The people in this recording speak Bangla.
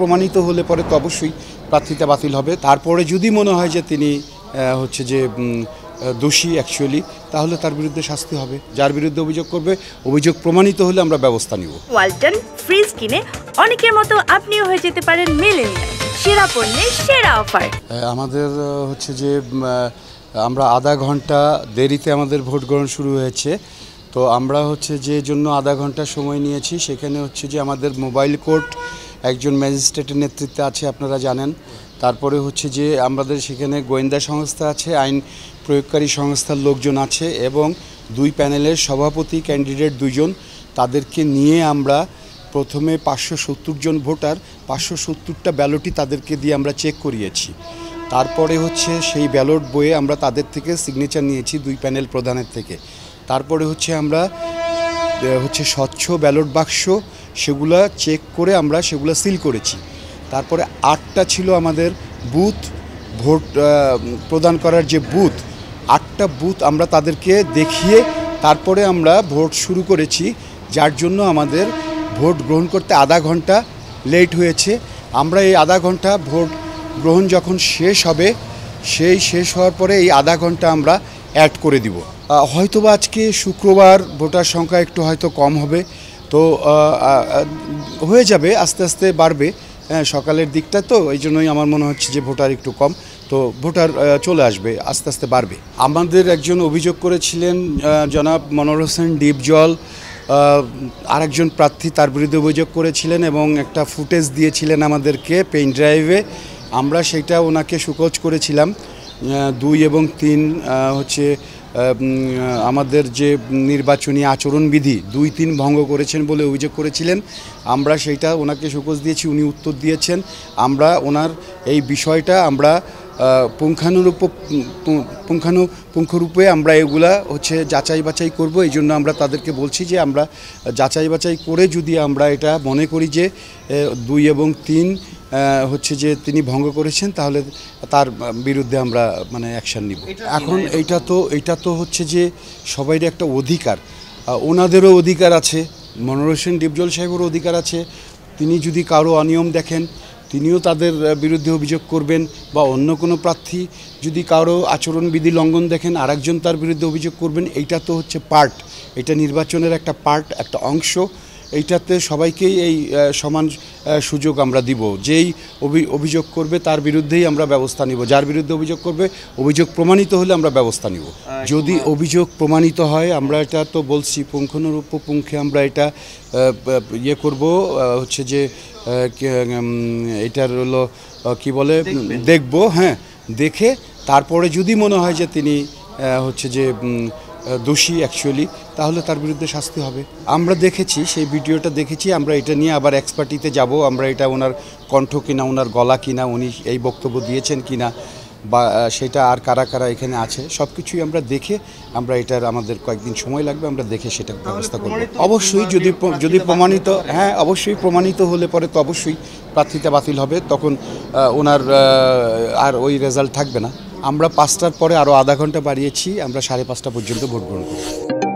প্রমাণিত হলে পরে তো অবশ্যই প্রার্থিতা বাতিল হবে। তারপরে যদি মনে হয় যে তিনি হচ্ছে যে দোষী অ্যাকচুয়ালি, তাহলে তার বিরুদ্ধে শাস্তি হবে। যার বিরুদ্ধে অভিযোগ করবে, অভিযোগ প্রমাণিত হলে আমরা ব্যবস্থা নিব। ওয়ালটন ফ্রিজ কিনে অনেকের মতো আপনিও হয়ে যেতে পারেন মিলেনিয়াল। সেরা পণ্যের সেরা অফার। আমাদের হচ্ছে যে আমরা আধা ঘন্টা দেরিতে আমাদের ভোট গ্রহণ শুরু হয়েছে। তো আমরা হচ্ছে যে জন্য আধা ঘন্টা সময় নিয়েছি, সেখানে হচ্ছে যে আমাদের মোবাইল কোর্ট একজন ম্যাজিস্ট্রেটের নেতৃত্বে আছে, আপনারা জানেন। তারপরে হচ্ছে যে আমাদের সেখানে গোয়েন্দা সংস্থা আছে, আইন প্রয়োগকারী সংস্থার লোকজন আছে এবং দুই প্যানেলের সভাপতি ক্যান্ডিডেট দুজন, তাদেরকে নিয়ে আমরা প্রথমে 570 জন ভোটার 570টা ব্যালটই তাদেরকে দিয়ে আমরা চেক করিয়েছি। তারপরে হচ্ছে সেই ব্যালট বইয়ে আমরা তাদের থেকে সিগনেচার নিয়েছি দুই প্যানেল প্রধানের থেকে। তারপরে হচ্ছে আমরা হচ্ছে স্বচ্ছ ব্যালট বাক্স সেগুলা চেক করে আমরা সেগুলো সিল করেছি। তারপরে 8টা ছিল আমাদের বুথ, ভোট প্রদান করার যে বুথ, 8টা বুথ আমরা তাদেরকে দেখিয়ে তারপরে আমরা ভোট শুরু করেছি, যার জন্য আমাদের ভোট গ্রহণ করতে আধা ঘন্টা লেট হয়েছে। আমরা এই আধা ঘন্টা ভোট গ্রহণ যখন শেষ হবে, সেই শেষ হওয়ার পরে এই আধা ঘন্টা আমরা অ্যাড করে দিব। হয়তোবা আজকে শুক্রবার ভোটার সংখ্যা একটু হয়তো কম হবে, তো হয়ে যাবে, আস্তে আস্তে বাড়বে। সকালের দিকটা তো এই জন্যই আমার মনে হচ্ছে যে ভোটার একটু কম, তো ভোটার চলে আসবে, আস্তে আস্তে বাড়বে। আমাদের একজন অভিযোগ করেছিলেন জনাব মনোর হোসেন ডিপজল, আরেকজন প্রার্থী তার বিরুদ্ধে অভিযোগ করেছিলেন এবং একটা ফুটেজ দিয়েছিলেন আমাদেরকে পেন ড্রাইভে। আমরা সেটা ওনাকে সুকোচ করেছিলাম। 2 এবং 3 হচ্ছে আমাদের যে নির্বাচনী আচরণবিধি 2-3 ভঙ্গ করেছেন বলে অভিযোগ করেছিলেন। আমরা সেইটা ওনাকে সুকোচ দিয়েছি, উনি উত্তর দিয়েছেন। আমরা ওনার এই বিষয়টা আমরা পুঙ্খানুপুঙ্খরূপে আমরা এগুলা হচ্ছে যাচাই বাছাই করব। এই জন্য আমরা তাদেরকে বলছি যে আমরা যাচাই বাছাই করে যদি আমরা এটা মনে করি যে 2 এবং 3 হচ্ছে যে তিনি ভঙ্গ করেছেন, তাহলে তার বিরুদ্ধে আমরা মানে অ্যাকশান নিব। এখন এইটা তো হচ্ছে যে সবাইরই একটা অধিকার, ওনাদেরও অধিকার আছে, মনোর হোসেন ডিপজল সাহেবেরও অধিকার আছে। তিনি যদি কারো অনিয়ম দেখেন, তিনিও তাদের বিরুদ্ধে অভিযোগ করবেন, বা অন্য কোনো প্রার্থী যদি কারো আচরণবিধি লঙ্ঘন দেখেন, আরেকজন তার বিরুদ্ধে অভিযোগ করবেন। এইটা তো হচ্ছে পার্ট, এটা নির্বাচনের একটা পার্ট, একটা অংশ। এইটাতে সবাইকেই এই সমান সুযোগ আমরা দিব। যেই অভিযোগ করবে তার বিরুদ্ধেই আমরা ব্যবস্থা নিব। যার বিরুদ্ধে অভিযোগ করবে, অভিযোগ প্রমাণিত হলে আমরা ব্যবস্থা নিব। যদি অভিযোগ প্রমাণিত হয়, আমরা এটা তো বলছি পুঙ্খানুপুঙ্খে আমরা এটা ইয়ে করব, হচ্ছে যে এটার হলো কি বলে দেখব, হ্যাঁ, দেখে তারপরে যদি মনে হয় যে তিনি হচ্ছে যে দোষী অ্যাকচুয়ালি, তাহলে তার বিরুদ্ধে শাস্তি হবে। আমরা দেখেছি, সেই ভিডিওটা দেখেছি, আমরা এটা নিয়ে আবার এক্সপার্টিতে যাব। আমরা এটা ওনার কণ্ঠ কিনা, ওনার গলা কিনা, উনি এই বক্তব্য দিয়েছেন কিনা, বা সেটা আর কারা কারা এখানে আছে, সব কিছুই আমরা দেখে আমরা এটার আমাদের কয়েকদিন সময় লাগবে, আমরা দেখে সেটা ব্যবস্থা করব। অবশ্যই যদি প্রমাণিত, হ্যাঁ অবশ্যই প্রমাণিত হলে পরে তো অবশ্যই প্রার্থিতা বাতিল হবে, তখন ওনার আর ওই রেজাল্ট থাকবে না। আমরা 5টার পরে আরও আধা ঘন্টা বাড়িয়েছি, আমরা 5:30 পর্যন্ত ভোট গ্রহণ করব।